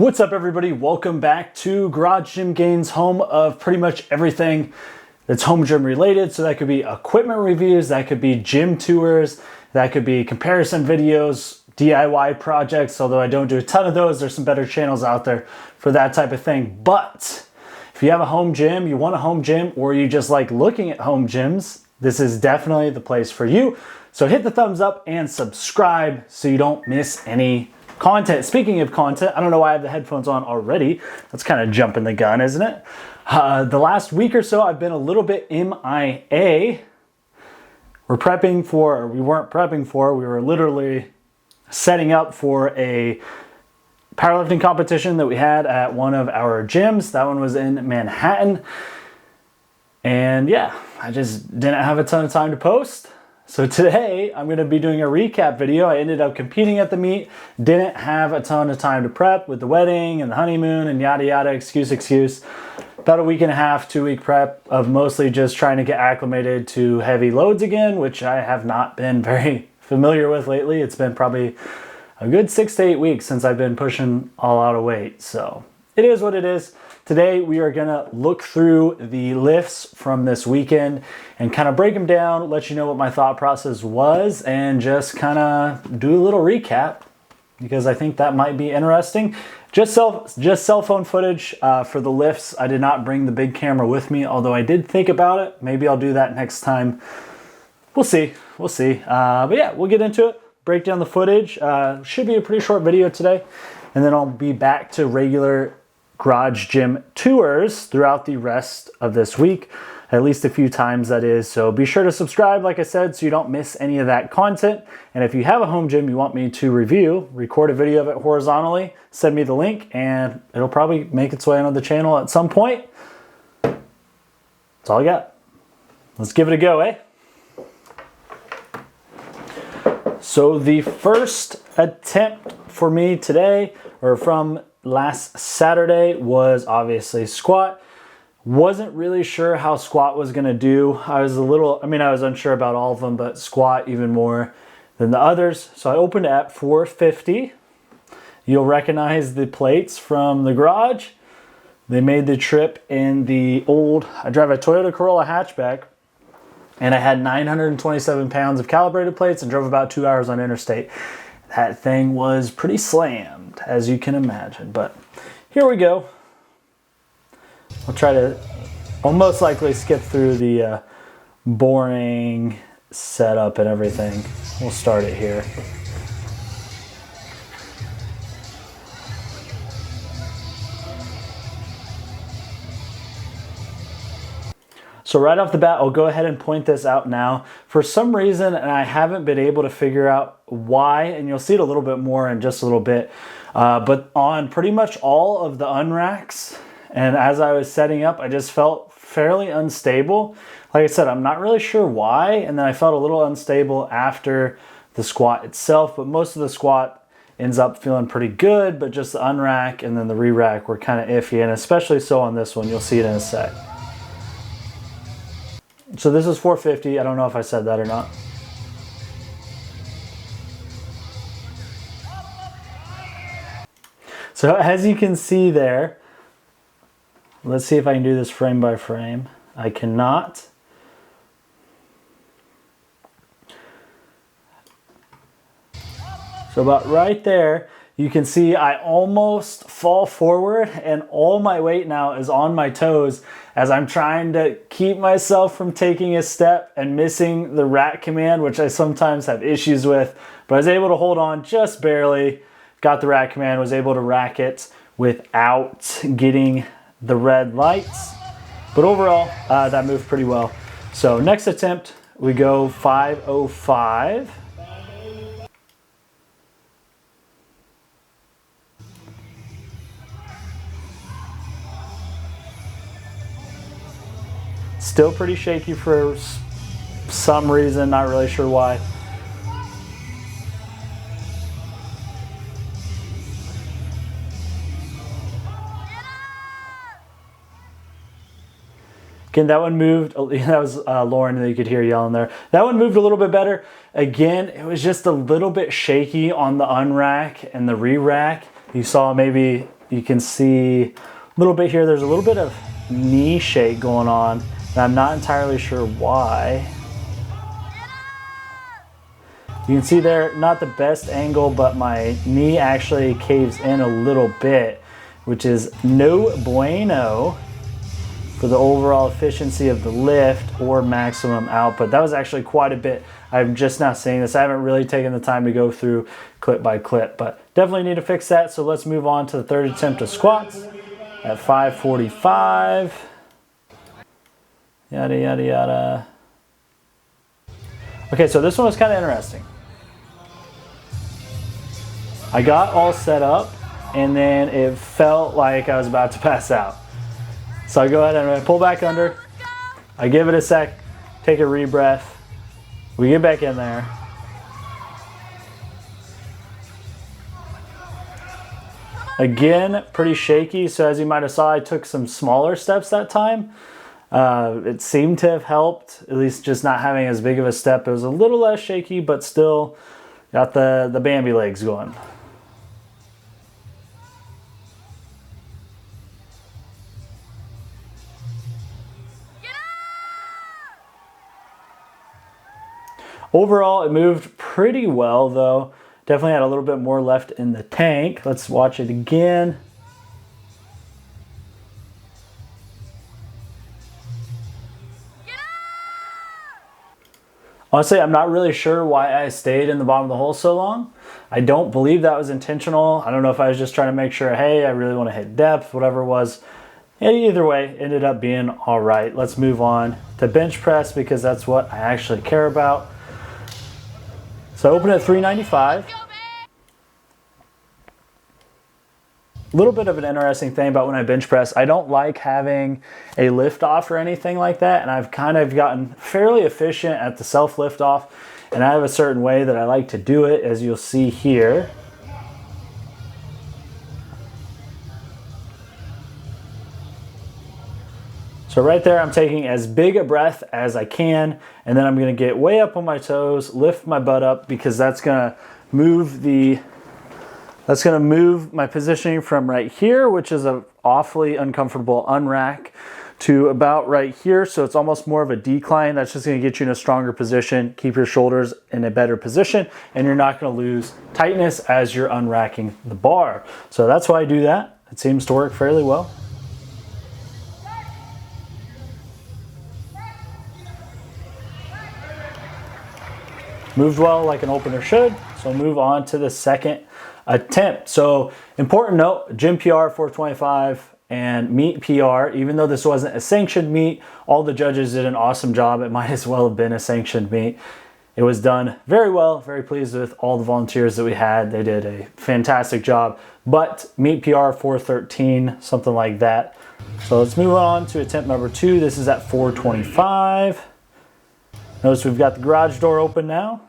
What's up, everybody? Welcome back to Garage Gym Gains, home of pretty much everything that's home gym related. So that could be equipment reviews, that could be gym tours, that could be comparison videos, DIY projects, although I don't do a ton of those. There's some better channels out there for that type of thing. But if you have a home gym, you want a home gym, or you just like looking at home gyms, this is definitely the place for you. So hit the thumbs up and subscribe so you don't miss any content. Speaking of content, I don't know why I have the headphones on already. That's kind of jumping the gun, isn't it? The last week or so, I've been a little bit MIA. We were literally setting up for a powerlifting competition that we had at one of our gyms. That one was in Manhattan. And yeah, I just didn't have a ton of time to post. So today I'm going to be doing a recap video. I ended up competing at the meet, didn't have a ton of time to prep with the wedding and the honeymoon and yada yada, excuse. About a week and a half, 2 week prep of mostly just trying to get acclimated to heavy loads again, which I have not been very familiar with lately. It's been probably a good 6 to 8 weeks since I've been pushing all out of weight. So it is what it is. Today we are gonna look through the lifts from this weekend and kind of break them down, let you know what my thought process was, and just kind of do a little recap because I think that might be interesting. Just cell phone footage for the lifts. I did not bring the big camera with me, although I did think about it. Maybe I'll do that next time. We'll see. But yeah, we'll get into it, break down the footage. Should be a pretty short video today, and then I'll be back to regular garage gym tours throughout the rest of this week, at least a few times, that is. So be sure to subscribe, like I said, so you don't miss any of that content. And if you have a home gym you want me to review, record a video of it horizontally, send me the link, and it'll probably make its way onto the channel at some point. That's all I got. Let's give it a go, eh? So the first attempt for me today, or from last Saturday, was obviously squat. Wasn't really sure how squat was gonna do. I was unsure about all of them, but squat even more than the others. So I opened at 450. You'll recognize the plates from the garage. They made the trip in the I drive a Toyota Corolla hatchback, and I had 927 pounds of calibrated plates and drove about 2 hours on interstate. That thing was pretty slammed, as you can imagine, but here we go. I'll most likely skip through the boring setup and everything. We'll start it here. So right off the bat, I'll go ahead and point this out now. For some reason, and I haven't been able to figure out why, and you'll see it a little bit more in just a little bit, but on pretty much all of the unracks, and as I was setting up, I just felt fairly unstable. Like I said, I'm not really sure why, and then I felt a little unstable after the squat itself, but most of the squat ends up feeling pretty good, but just the unrack and then the re-rack were kind of iffy, and especially so on this one. You'll see it in a sec. So this is 450. I don't know if I said that or not. So as you can see there, let's see if I can do this frame by frame. I cannot. So about right there, you can see I almost fall forward, and all my weight now is on my toes as I'm trying to keep myself from taking a step and missing the rack command, which I sometimes have issues with, but I was able to hold on just barely, got the rack command, was able to rack it without getting the red lights. But overall, that moved pretty well. So next attempt, we go 505. Still pretty shaky for some reason, not really sure why. Again, that one moved. That was Lauren that you could hear yelling there. That one moved a little bit better. Again, it was just a little bit shaky on the unrack and the re-rack. You saw maybe You can see a little bit here, there's a little bit of knee shake going on, and I'm not entirely sure why. You can see there, not the best angle, but my knee actually caves in a little bit, which is no bueno for the overall efficiency of the lift or maximum output. That was actually quite a bit. I'm just now seeing this. I haven't really taken the time to go through clip by clip, but definitely need to fix that. So let's move on to the third attempt of squats at 545. Yada, yada, yada. Okay, so this one was kind of interesting. I got all set up and then it felt like I was about to pass out. So I go ahead and I pull back under. I give it a sec, take a rebreath. We get back in there. Again, pretty shaky. So as you might have saw, I took some smaller steps that time. It seemed to have helped, at least just not having as big of a step. It was a little less shaky, but still got the Bambi legs going. Overall, it moved pretty well though. Definitely had a little bit more left in the tank. Let's watch it again. Honestly, I'm not really sure why I stayed in the bottom of the hole so long. I don't believe that was intentional. I don't know if I was just trying to make sure, hey, I really want to hit depth, whatever it was. Either way, ended up being all right. Let's move on to bench press because that's what I actually care about. So I open at 395. A little bit of an interesting thing about when I bench press, I don't like having a lift off or anything like that, and I've kind of gotten fairly efficient at the self lift off, and I have a certain way that I like to do it, as you'll see here. So right there, I'm taking as big a breath as I can, and then I'm gonna get way up on my toes, lift my butt up, because that's gonna move my positioning from right here, which is an awfully uncomfortable unrack, to about right here. So it's almost more of a decline. That's just gonna get you in a stronger position, keep your shoulders in a better position, and you're not gonna lose tightness as you're unracking the bar. So that's why I do that. It seems to work fairly well. Moved well like an opener should. So move on to the second attempt. So important note, gym PR 425 and meet PR. Even though this wasn't a sanctioned meet, all the judges did an awesome job. It might as well have been a sanctioned meet. It was done very well, very pleased with all the volunteers that we had. They did a fantastic job, but meet PR 413, something like that. So let's move on to attempt number 2. This is at 425. Notice we've got the garage door open now.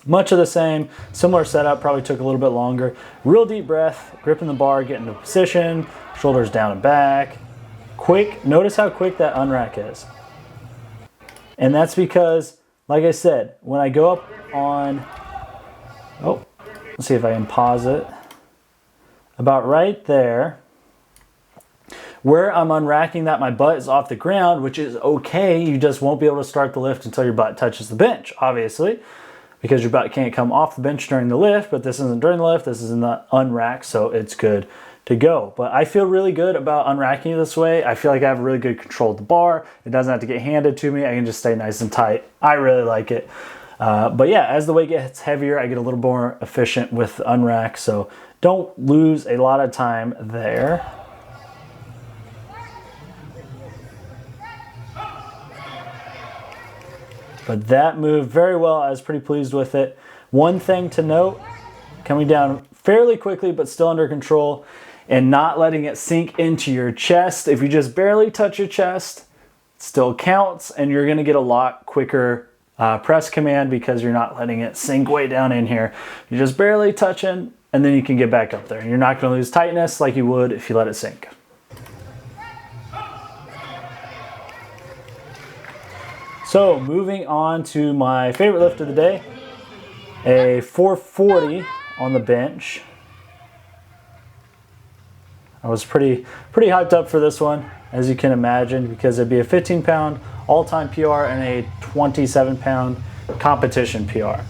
Much of the same, similar setup, probably took a little bit longer. Real deep breath, gripping the bar, getting into position, shoulders down and back. Quick, notice how quick that unrack is. And that's because, like I said, when I go up on, let's see if I can pause it. About right there, where I'm unracking that my butt is off the ground, which is okay. You just won't be able to start the lift until your butt touches the bench, obviously, because your butt can't come off the bench during the lift, but this isn't during the lift, this is in the unrack, so it's good to go. But I feel really good about unracking it this way. I feel like I have really good control of the bar. It doesn't have to get handed to me. I can just stay nice and tight. I really like it. But yeah, as the weight gets heavier, I get a little more efficient with the unrack, so don't lose a lot of time there. But that moved very well. I was pretty pleased with it. One thing to note, coming down fairly quickly but still under control and not letting it sink into your chest. If you just barely touch your chest, it still counts, and you're gonna get a lot quicker press command because you're not letting it sink way down in here. You're just barely touching, and then you can get back up there. And you're not gonna lose tightness like you would if you let it sink. So moving on to my favorite lift of the day, a 440 on the bench. I was pretty hyped up for this one, as you can imagine, because it'd be a 15-pound all-time PR and a 27-pound competition PR.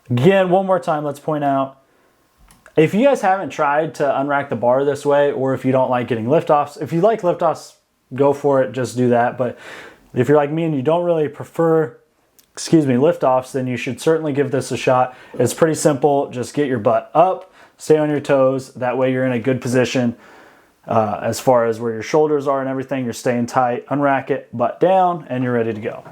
Again, one more time, let's point out, if you guys haven't tried to unrack the bar this way, or if you don't like getting liftoffs, if you like liftoffs, go for it, just do that. But if you're like me and you don't really prefer, liftoffs, then you should certainly give this a shot. It's pretty simple. Just get your butt up, stay on your toes. That way you're in a good position as far as where your shoulders are and everything. You're staying tight. Unrack it, butt down, and you're ready to go.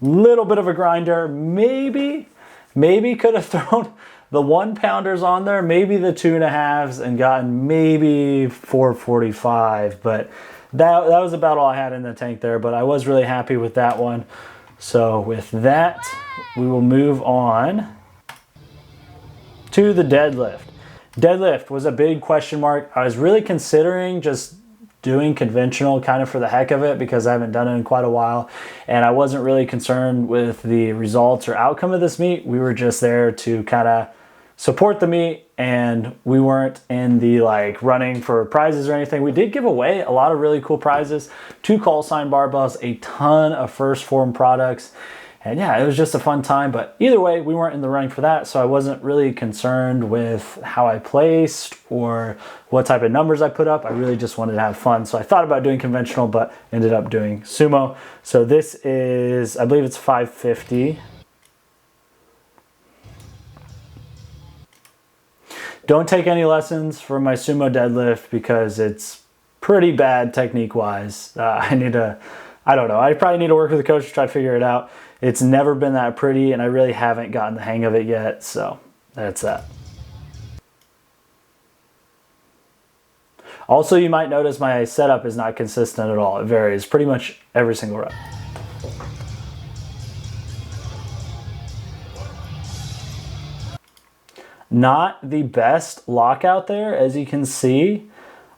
Little bit of a grinder. Maybe could have thrown the 1-pounders on there, maybe the 2.5s, and gotten maybe 445, but that was about all I had in the tank there. But I was really happy with that one. So with that, we will move on to the deadlift. Deadlift was a big question mark. I was really considering just doing conventional kind of for the heck of it, because I haven't done it in quite a while, and I wasn't really concerned with the results or outcome of this meet. We were just there to kind of support the meet, and we weren't in the like running for prizes or anything. We did give away a lot of really cool prizes, 2 call sign barbells, a ton of first form products, and yeah, it was just a fun time. But either way, we weren't in the running for that, so I wasn't really concerned with how I placed or what type of numbers I put up. I really just wanted to have fun. So I thought about doing conventional, but ended up doing sumo. So this is, I believe it's 550. Don't take any lessons for my sumo deadlift because it's pretty bad technique-wise. I don't know. I probably need to work with a coach to try to figure it out. It's never been that pretty, and I really haven't gotten the hang of it yet, so that's that. Also, you might notice my setup is not consistent at all. It varies pretty much every single rep. Not the best lockout there, as you can see.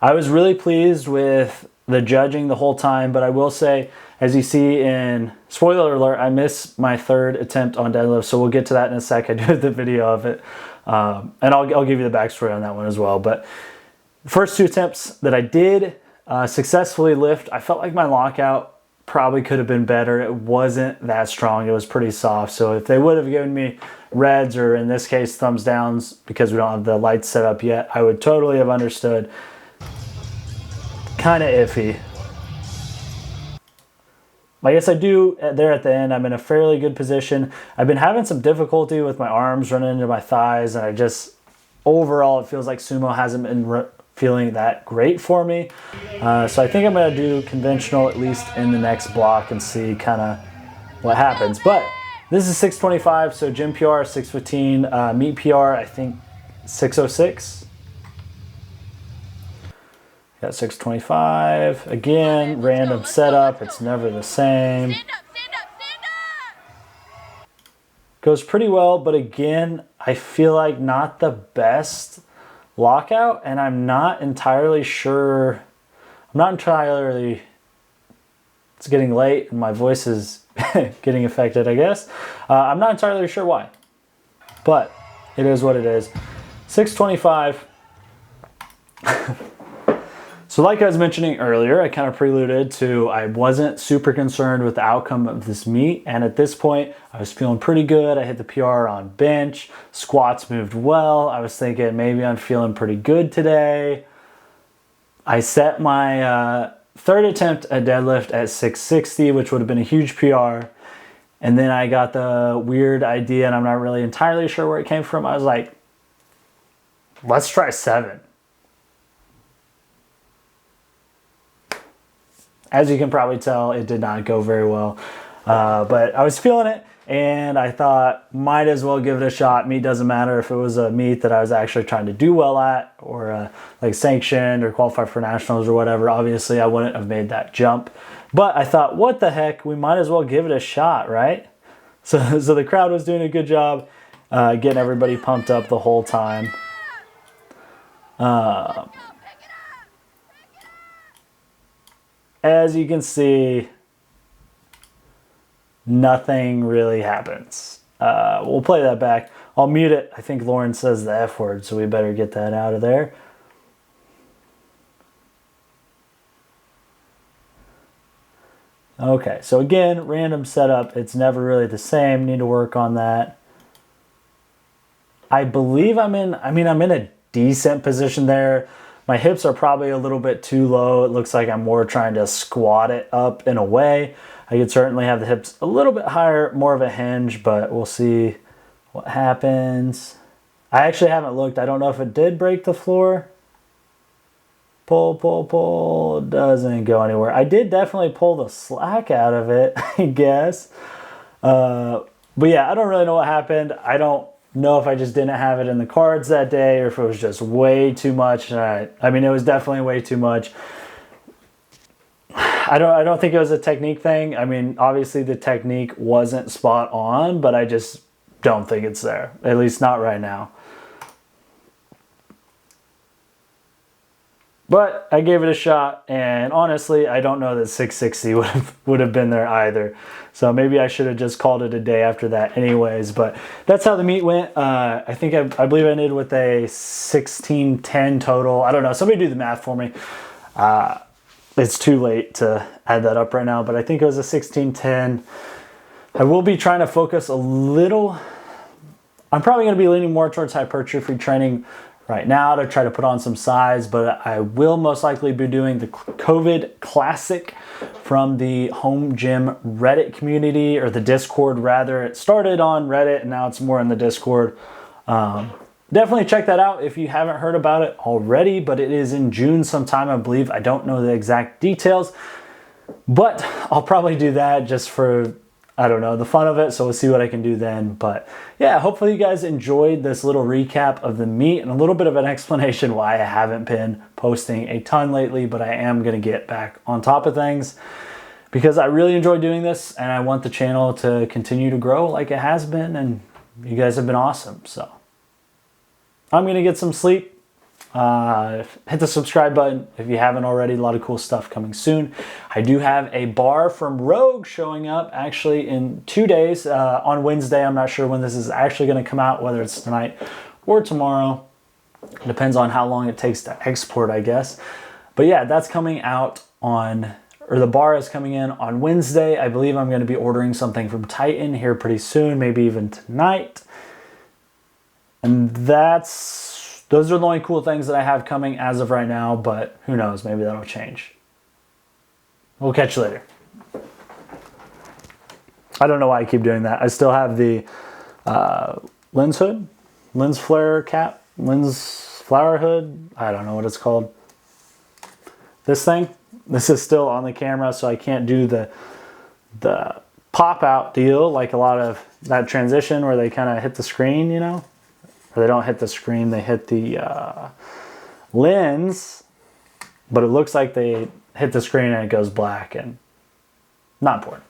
I was really pleased with the judging the whole time, but I will say, as you see in, spoiler alert, I missed my 3rd attempt on deadlift, so we'll get to that in a sec. I do have the video of it, and I'll give you the backstory on that one as well. But the first 2 attempts that I did successfully lift, I felt like my lockout probably could have been better. It wasn't that strong. It was pretty soft. So if they would have given me reds, or in this case thumbs downs, because we don't have the lights set up yet, I would totally have understood. Kind of iffy. I guess I do there at the end. I'm in a fairly good position. I've been having some difficulty with my arms running into my thighs, and I just, overall, it feels like sumo hasn't been feeling that great for me. So I think I'm going to do conventional at least in the next block and see kind of what happens. But this is 625, so gym PR 615, meet PR I think 606. Got 625. Again, random setup. It's never the same. Goes pretty well, but again, I feel like not the best lockout, and I'm not entirely sure. It's getting late and my voice is getting affected, I guess. I'm not entirely sure why, but it is what it is. 625. So like I was mentioning earlier, I kind of preluded to, I wasn't super concerned with the outcome of this meet. And at this point, I was feeling pretty good. I hit the PR on bench, squats moved well. I was thinking maybe I'm feeling pretty good today. I set my 3rd attempt at deadlift at 660, which would have been a huge PR. And then I got the weird idea, and I'm not really entirely sure where it came from. I was like, let's try 7. As you can probably tell, it did not go very well, but I was feeling it, and I thought, might as well give it a shot. Meet doesn't matter if it was a meet that I was actually trying to do well at, or like sanctioned or qualified for nationals or whatever. Obviously, I wouldn't have made that jump, but I thought, what the heck, we might as well give it a shot, right? So the crowd was doing a good job, getting everybody pumped up the whole time. As you can see, nothing really happens. We'll play that back. I'll mute it. I think Lauren says the F word, so we better get that out of there. Okay, so again, random setup. It's never really the same. Need to work on that. I believe I'm in a decent position there. My hips are probably a little bit too low. It looks like I'm more trying to squat it up in a way. I could certainly have the hips a little bit higher, more of a hinge, but we'll see what happens. I actually haven't looked. I don't know if it did break the floor. Pull, pull, pull. Doesn't go anywhere. I did definitely pull the slack out of it, I guess. But yeah, I don't really know what happened. I don't know if I just didn't have it in the cards that day or if it was just way too much. I mean, it was definitely way too much. I don't think it was a technique thing. I mean, obviously the technique wasn't spot on, but I just don't think it's there. At least not right now. But I gave it a shot, and honestly, I don't know that 660 would have been there either. So maybe I should have just called it a day after that anyways. But that's how the meet went. I believe I ended with a 1610 total. I don't know. Somebody do the math for me. It's too late to add that up right now, but I think it was a 1610. I will be trying to focus a little. I'm probably going to be leaning more towards hypertrophy training right now to try to put on some size, but I will most likely be doing the COVID Classic from the home gym Reddit community, or the Discord rather. It started on Reddit and now it's more in the Discord. Definitely check that out if you haven't heard about it already, but it is in June sometime, I believe. I don't know the exact details, but I'll probably do that just for, I don't know, the fun of it. So we'll see what I can do then. But yeah, hopefully you guys enjoyed this little recap of the meet and a little bit of an explanation why I haven't been posting a ton lately, but I am going to get back on top of things because I really enjoy doing this and I want the channel to continue to grow like it has been, and you guys have been awesome. So I'm going to get some sleep. Hit the subscribe button if you haven't already. A lot of cool stuff coming soon. I do have a bar from Rogue showing up actually in 2 days on Wednesday. I'm not sure when this is actually going to come out, whether it's tonight or tomorrow. Depends on how long it takes to export, I guess. But yeah, that's coming out on, or the bar is coming in on Wednesday. I believe I'm going to be ordering something from Titan here pretty soon, maybe even tonight. And those are the only cool things that I have coming as of right now, but who knows, maybe that'll change. We'll catch you later. I don't know why I keep doing that. I still have the lens hood, lens flare cap, lens flower hood. I don't know what it's called. This thing, this is still on the camera, so I can't do the pop out deal like a lot of that transition where they kind of hit the screen, you know? Or they don't hit the screen, they hit the lens, but it looks like they hit the screen and it goes black, and not important.